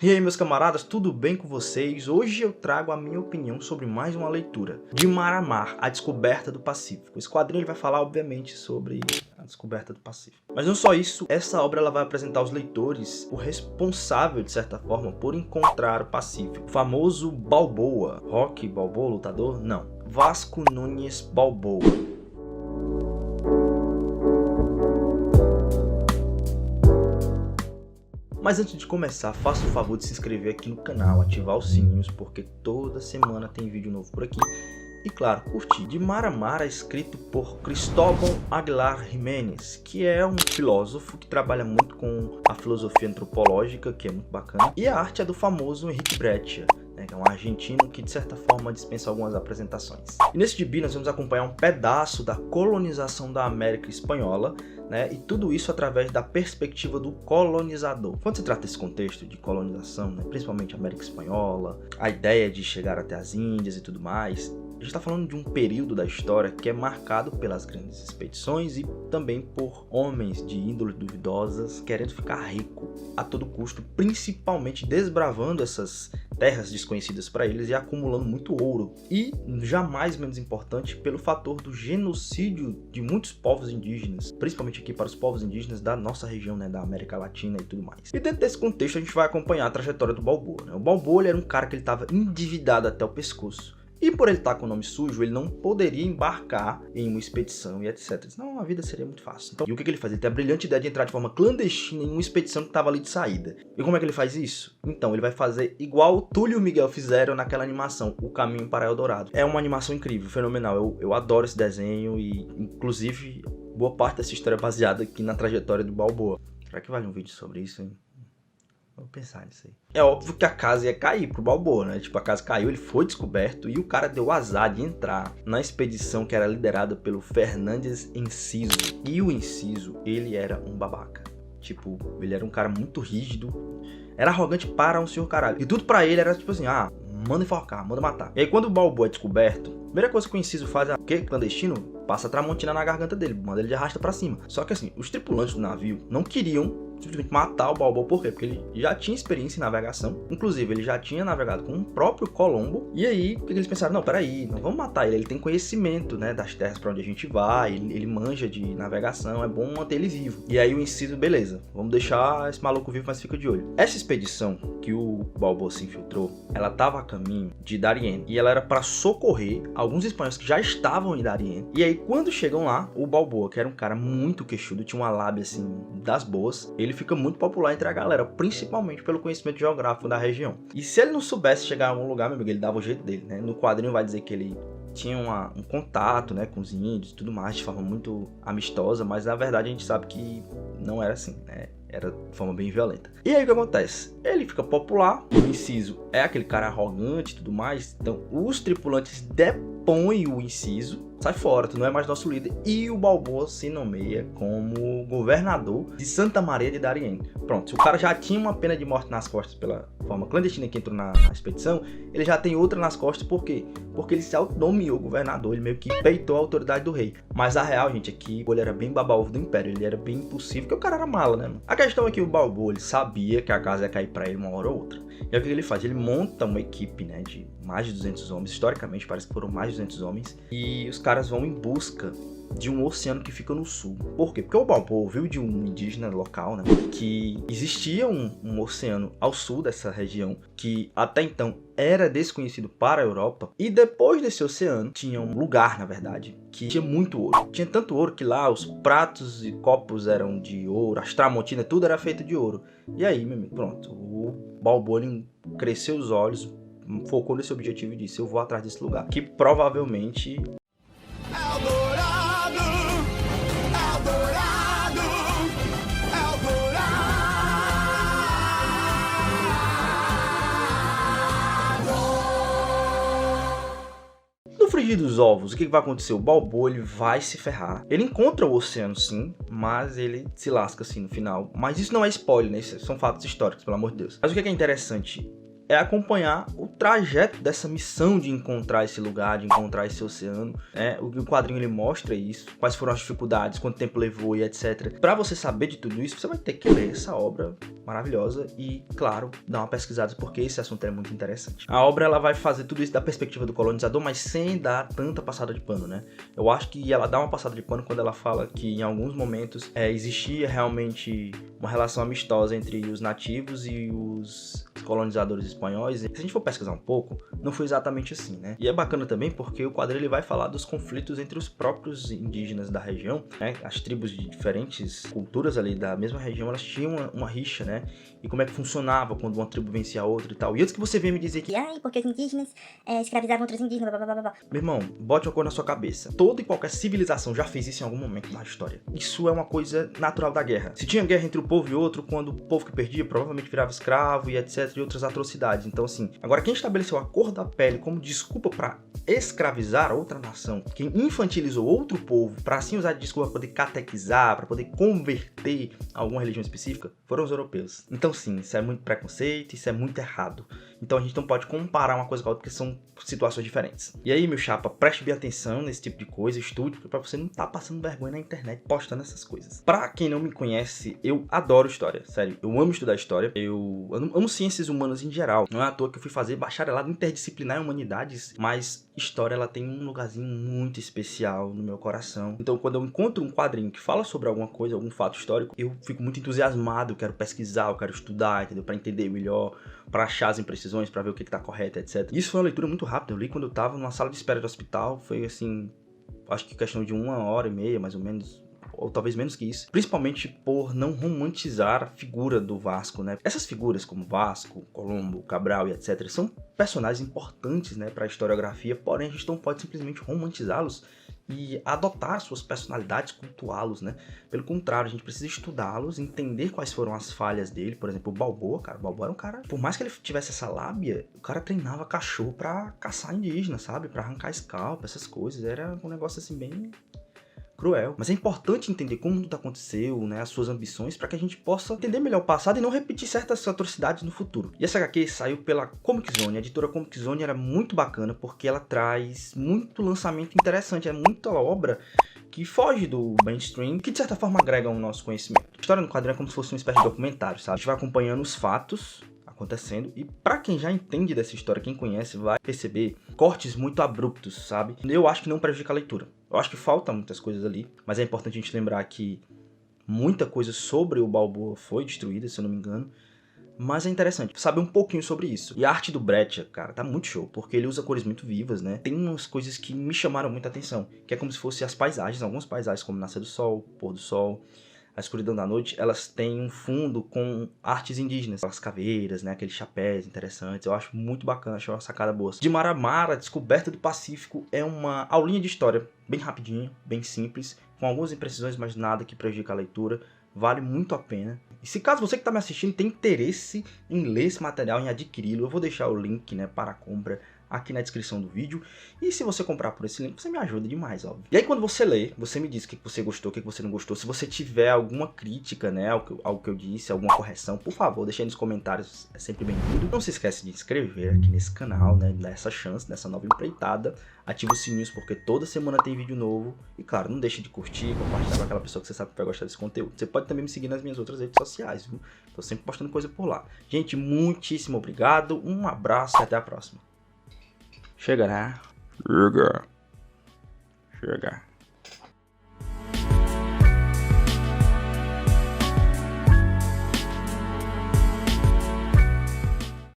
E aí, meus camaradas, tudo bem com vocês? Hoje eu trago a minha opinião sobre mais uma leitura de Mar a Mar, A Descoberta do Pacífico. Esse quadrinho ele vai falar, obviamente, sobre a descoberta do Pacífico. Mas não só isso, essa obra ela vai apresentar aos leitores o responsável, de certa forma, por encontrar o Pacífico. O famoso Balboa. Rocky Balboa, lutador? Não. Vasco Nunes Balboa. Mas antes de começar, faça o favor de se inscrever aqui no canal, ativar os sininhos, porque toda semana tem vídeo novo por aqui. E claro, curtir. De Mar a Mar é escrito por Cristóbal Aguilar Jiménez, que é um filósofo que trabalha muito com a filosofia antropológica, que é muito bacana. E a arte é do famoso Henrique Breccia, que é um argentino que de certa forma dispensa algumas apresentações. E nesse gibi nós vamos acompanhar um pedaço da colonização da América espanhola, e tudo isso através da perspectiva do colonizador. Quando se trata desse contexto de colonização, principalmente América Espanhola, a ideia de chegar até as Índias e tudo mais, a gente está falando de um período da história que é marcado pelas grandes expedições e também por homens de índole duvidosas querendo ficar rico a todo custo, principalmente desbravando essas terras desconhecidas para eles e acumulando muito ouro. E, jamais menos importante, pelo fator do genocídio de muitos povos indígenas, principalmente aqui para os povos indígenas da nossa região, da América Latina e tudo mais. E dentro desse contexto a gente vai acompanhar a trajetória do Balboa. O Balboa ele era um cara que ele estava endividado até o pescoço. E por ele estar com o nome sujo, ele não poderia embarcar em uma expedição e etc. Senão a vida seria muito fácil. Então, e o que ele faz? Ele tem a brilhante ideia de entrar de forma clandestina em uma expedição que estava ali de saída. E como é que ele faz isso? Então, ele vai fazer igual o Túlio e o Miguel fizeram naquela animação, O Caminho para Eldorado. É uma animação incrível, fenomenal. Eu adoro esse desenho e, inclusive, boa parte dessa história é baseada aqui na trajetória do Balboa. Será que vale um vídeo sobre isso, hein? Vou pensar nisso aí. É óbvio que a casa ia cair pro Balboa, Tipo, a casa caiu, ele foi descoberto e o cara deu azar de entrar na expedição que era liderada pelo Fernandes Enciso. E o Enciso, ele era um babaca. Tipo, ele era um cara muito rígido, era arrogante para um senhor caralho. E tudo pra ele era tipo assim, manda enforcar, manda matar. E aí quando o Balboa é descoberto, a primeira coisa que o Enciso faz é, clandestino? Passa a tramontina na garganta dele, manda ele de arrasta pra cima. Só que assim, os tripulantes do navio não queriam simplesmente matar o Balboa. Por quê? Porque ele já tinha experiência em navegação. Inclusive, ele já tinha navegado com o próprio Colombo. E aí, o que eles pensaram? Não, peraí, não vamos matar ele. Ele tem conhecimento, das terras para onde a gente vai. Ele manja de navegação, é bom manter ele vivo. E aí o Enciso, beleza, vamos deixar esse maluco vivo, mas fica de olho. Essa expedição que o Balboa se infiltrou, ela estava a caminho de Darien. E ela era para socorrer alguns espanhóis que já estavam em Darien. E aí, quando chegam lá, o Balboa, que era um cara muito queixudo, tinha uma lábia assim das boas, ele fica muito popular entre a galera, principalmente pelo conhecimento geográfico da região. E se ele não soubesse chegar a algum lugar, meu amigo, ele dava o jeito dele, No quadrinho vai dizer que ele tinha um contato, com os índios e tudo mais, de forma muito amistosa, mas na verdade a gente sabe que não era assim, Era de forma bem violenta. E aí o que acontece? Ele fica popular, o Enciso é aquele cara arrogante e tudo mais, então os tripulantes depõem o Enciso, sai fora, tu não é mais nosso líder, e o Balboa se nomeia como governador de Santa Maria de Darien. Pronto, se o cara já tinha uma pena de morte nas costas pela forma clandestina que entrou na expedição, ele já tem outra nas costas, por quê? Porque ele se autonomeou governador, ele meio que peitou a autoridade do rei. Mas a real, gente, é que ele era bem baba-ovo do império, ele era bem impulsivo, porque o cara era mala, A questão é que o Balboa, ele sabia que a casa ia cair pra ele uma hora ou outra. E aí o que ele faz? Ele monta uma equipe, de mais de 200 homens, historicamente parece que foram mais de 200 homens, e os caras vão em busca de um oceano que fica no sul. Por quê? Porque o Balboa ouviu de um indígena local, que existia um oceano ao sul dessa região, que até então era desconhecido para a Europa, e depois desse oceano tinha um lugar, na verdade, que tinha muito ouro. Tinha tanto ouro que lá os pratos e copos eram de ouro, as tramontinas, tudo era feito de ouro. E aí, meu amigo, pronto, o Balboa cresceu os olhos, focou nesse objetivo e disse, eu vou atrás desse lugar, que provavelmente... No frigir dos ovos, o que vai acontecer? O Balboa, ele vai se ferrar. Ele encontra o oceano, sim, mas ele se lasca, assim, no final. Mas isso não é spoiler, Isso são fatos históricos, pelo amor de Deus. Mas o que é interessante? é acompanhar o trajeto dessa missão de encontrar esse lugar, de encontrar esse oceano, né? O quadrinho ele mostra isso, quais foram as dificuldades, quanto tempo levou e etc. Para você saber de tudo isso, você vai ter que ler essa obra maravilhosa e, claro, dar uma pesquisada, porque esse assunto é muito interessante. A obra ela vai fazer tudo isso da perspectiva do colonizador, mas sem dar tanta passada de pano, né? Eu acho que ela dá uma passada de pano quando ela fala que em alguns momentos existia realmente uma relação amistosa entre os nativos e os colonizadores espanhóis. Se a gente for pesquisar um pouco, não foi exatamente assim, né? E é bacana também porque o quadrinho ele vai falar dos conflitos entre os próprios indígenas da região, né? As tribos de diferentes culturas ali da mesma região, elas tinham uma rixa, né? E como é que funcionava quando uma tribo vencia a outra e tal. E antes que você venha me dizer que porque os indígenas escravizavam outros indígenas, blá, blá, blá, blá. Meu irmão, bote uma coisa na sua cabeça. Toda e qualquer civilização já fez isso em algum momento na história. Isso é uma coisa natural da guerra. Se tinha guerra entre um povo e outro, quando o povo que perdia provavelmente virava escravo e etc. e outras atrocidades. Então assim, agora quem estabeleceu a cor da pele como desculpa para escravizar outra nação, quem infantilizou outro povo para assim usar de desculpa para poder catequizar, para poder converter a alguma religião específica, foram os europeus. Então sim, isso é muito preconceito, isso é muito errado. Então a gente não pode comparar uma coisa com a outra porque são situações diferentes. E aí, meu chapa, preste bem atenção nesse tipo de coisa, estude, pra você não tá passando vergonha na internet postando essas coisas. Pra quem não me conhece, eu adoro história, sério. Eu amo estudar história, eu amo ciências humanas em geral. Não é à toa que eu fui fazer bacharelado interdisciplinar em humanidades, mas história ela tem um lugarzinho muito especial no meu coração. Então quando eu encontro um quadrinho que fala sobre alguma coisa, algum fato histórico, eu fico muito entusiasmado, eu quero pesquisar, eu quero estudar, entendeu? Pra entender melhor, pra achar as imprecisões, pra ver o que tá correto, etc. Isso foi uma leitura muito rápida, eu li quando eu tava numa sala de espera de hospital, foi assim, acho que questão de 1h30, mais ou menos, ou talvez menos que isso, principalmente por não romantizar a figura do Vasco, né? Essas figuras como Vasco, Colombo, Cabral e etc. são personagens importantes, né, para a historiografia, porém a gente não pode simplesmente romantizá-los e adotar suas personalidades, cultuá-los, né? Pelo contrário, a gente precisa estudá-los, entender quais foram as falhas dele. Por exemplo, o Balboa, cara. O Balboa era um cara, por mais que ele tivesse essa lábia, o cara treinava cachorro pra caçar indígena, sabe? Pra arrancar scalp, essas coisas. Era um negócio assim bem cruel. Mas é importante entender como tudo aconteceu, né, as suas ambições, para que a gente possa entender melhor o passado e não repetir certas atrocidades no futuro. E essa HQ saiu pela Comic Zone. A editora Comic Zone era muito bacana porque ela traz muito lançamento interessante, é muita obra que foge do mainstream, que de certa forma agrega ao nosso conhecimento. A história no quadrinho é como se fosse uma espécie de documentário, sabe? A gente vai acompanhando os fatos acontecendo, e pra quem já entende dessa história, quem conhece, vai perceber cortes muito abruptos, sabe? Eu acho que não prejudica a leitura. Eu acho que falta muitas coisas ali, mas é importante a gente lembrar que muita coisa sobre o Balboa foi destruída, se eu não me engano, mas é interessante saber um pouquinho sobre isso. E a arte do Breccia, cara, tá muito show, porque ele usa cores muito vivas, né? Tem umas coisas que me chamaram muita atenção, que é como se fossem as paisagens, algumas paisagens como Nascer do Sol, Pôr do Sol, A Escuridão da Noite, elas têm um fundo com artes indígenas, aquelas caveiras, né, aqueles chapéus interessantes. Eu acho muito bacana, acho uma sacada boa. De Maramara, Descoberta do Pacífico, é uma aulinha de história, bem rapidinha, bem simples, com algumas imprecisões, mas nada que prejudique a leitura. Vale muito a pena. E se caso você que está me assistindo tem interesse em ler esse material, em adquiri-lo, eu vou deixar o link, né, para a compra aqui na descrição do vídeo. E se você comprar por esse link, você me ajuda demais, óbvio. E aí quando você lê, você me diz o que você gostou, o que você não gostou. Se você tiver alguma crítica, né, ao que eu disse, alguma correção, por favor, deixa aí nos comentários, é sempre bem-vindo. Não se esquece de inscrever aqui nesse canal, né, nessa chance, nessa nova empreitada. Ativa os sininhos porque toda semana tem vídeo novo. E claro, não deixe de curtir, compartilhar com aquela pessoa que você sabe que vai gostar desse conteúdo. Você pode também me seguir nas minhas outras redes sociais, viu? Tô sempre postando coisa por lá. Gente, muitíssimo obrigado, um abraço e até a próxima. Chega, né? Chega.